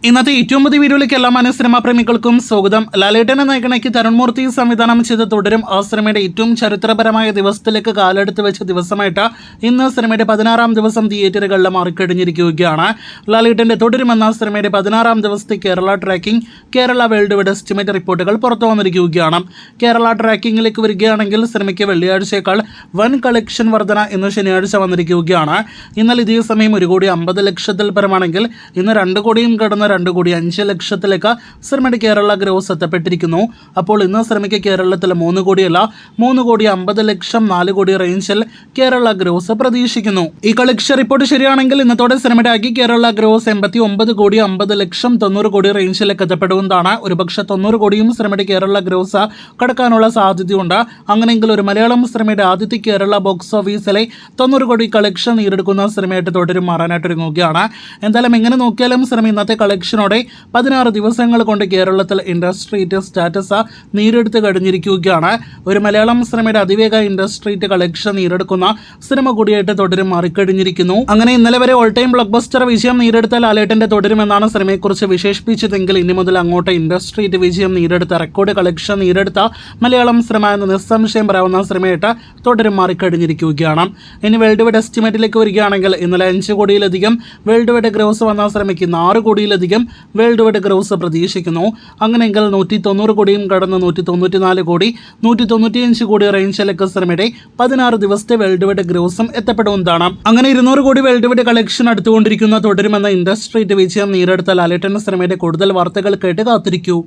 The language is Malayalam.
ഇന്നത്തെ ഏറ്റവും പുതിയ വീഡിയോയിലേക്ക് എല്ലാ സിനിമാ പ്രേമികൾക്കും സ്വാഗതം. ലാലേട്ടനെ നായകനാക്കി തരുൺ മൂർത്തി സംവിധാനം ചെയ്ത് തുടരും ആ സിനിമയുടെ ഏറ്റവും ചരിത്രപരമായ ദിവസത്തിലേക്ക് കാലെടുത്ത് വെച്ച ദിവസമായിട്ട് ഇന്ന് സിനിമയുടെ 16-ാം ദിവസം തിയേറ്ററുകളിൽ മാറിക്കഴിഞ്ഞിരിക്കുകയാണ്. ലാലേട്ടന്റെ തുടരുമെന്ന സിനിമയുടെ 16-ാം ദിവസത്തെ Kerala tracking, Kerala world wide estimate റിപ്പോർട്ടുകൾ പുറത്തു വന്നിരിക്കുകയാണ്. കേരള ട്രാക്കിംഗിലേക്ക് വരികയാണെങ്കിൽ സിനിമയ്ക്ക് വെള്ളിയാഴ്ചയേക്കാൾ വൻ കളക്ഷൻ വർധന ഇന്ന് ശനിയാഴ്ച വന്നിരിക്കുകയാണ്. ഇന്നലെ ഇതേ സമയം 1,50,00,000 പരമാണെങ്കിൽ ഇന്ന് 2 കോടിയും കടന്ന് 2,05,00,000 സിനിമയുടെ കേരള ഗ്രോസ് എത്തപ്പെട്ടിരിക്കുന്നു. അപ്പോൾ ഇന്ന് സിനിമയ്ക്ക് കേരളത്തിൽ 3 കോടിയല്ല 3,50,00,000 4 കോടി റേഞ്ചിൽ കേരള ഗ്രോസ് പ്രതീക്ഷിക്കുന്നു. ഈ കളക്ഷൻ റിപ്പോർട്ട് ശരിയാണെങ്കിൽ ഇന്നത്തോടെ സിനിമയുടെ ആകെ കേരള ഗ്രോസ് 89,50,00,000 90 കോടി റേഞ്ചിലേക്ക് എത്തപ്പെടുന്നതാണ്. ഒരുപക്ഷെ 90 കോടിയും സിനിമയുടെ കേരള ഗ്രോസ് കടക്കാനുള്ള സാധ്യതയുണ്ട്. അങ്ങനെയെങ്കിൽ ഒരു മലയാളം സിനിമയുടെ ആദ്യത്തെ കേരള ബോക്സ് ഓഫീസിലെ 90 കോടി കളക്ഷൻ നേടിയെടുക്കുന്ന സിനിമയായിട്ട് തുടരും മാറാനായിട്ടൊരുങ്ങുകയാണ്. എന്തായാലും എങ്ങനെ നോക്കിയാലും സിനിമ ഇന്നത്തെ കളക്ഷനോടെ 16 ദിവസങ്ങൾ കൊണ്ട് കേരളത്തിൽ ഇൻഡസ്ട്രീറ്റ് സ്റ്റാറ്റസ് നേടിയെടുത്ത് കഴിഞ്ഞിരിക്കുകയാണ്. ഒരു മലയാളം സിനിമയുടെ അതിവേഗ ഇൻഡസ്ട്രീറ്റ് കളക്ഷൻ നേടിയെടുക്കുന്ന സിനിമ കൂടിയായിട്ട് തുടരും മാറിക്കഴിഞ്ഞിരിക്കുന്നു. അങ്ങനെ ഇന്നലെ വരെ ഓൾ ടൈം ബ്ലോക്ക് ബസ്റ്റർ വിജയം നേടിയെടുത്ത ലാലേട്ടന്റെ തുടരുമെന്നാണ് സിനിമയെക്കുറിച്ച് വിശേഷിപ്പിച്ചതെങ്കിൽ ഇനി മുതൽ അങ്ങോട്ട് ഇൻഡസ്ട്രീറ്റ് വിജയം നേടിയെടുത്ത റെക്കോർഡ് കളക്ഷൻ നേടിയെടുത്ത മലയാളം സിനിമ എന്ന് നിസ്സംശയം പറയാവുന്ന സിനിമയായിട്ട് തുടരും മാറിക്കഴിഞ്ഞിരിക്കുകയാണ്. ഇനി വേൾഡ് വൈഡ് എസ്റ്റിമേറ്റിലേക്ക് വരികയാണെങ്കിൽ ഇന്നലെ 5 കോടിയിലധികം വേൾഡ് വൈഡ് ഗ്രോസ് വന്ന സിനിമയ്ക്ക് 6 കോടിയിലധികം വേൾഡ് വൈഡ് ഗ്രോസ് പ്രതീക്ഷിക്കുന്നു. അങ്ങനെയെങ്കിൽ 190 കോടിയും കടന്ന് 194 കോടി 195 കോടി റേഞ്ചിലേക്ക് സിനിമയുടെ 16 ദിവസത്തെ വേൾഡ് വൈഡ് ഗ്രോസും എത്തപ്പെടുന്നതാണ്. അങ്ങനെ 200 കോടി വേൾഡ് വൈഡ് കളക്ഷൻ അടുത്തുകൊണ്ടിരിക്കുന്ന തുടരുമെന്ന ഇൻഡസ്ട്രീറ്റ് വിജയം നേടിയെടുത്ത ലാലേട്ടൻ സിനിമയുടെ കൂടുതൽ വാർത്തകൾ കേട്ട് കാത്തിരിക്കൂ.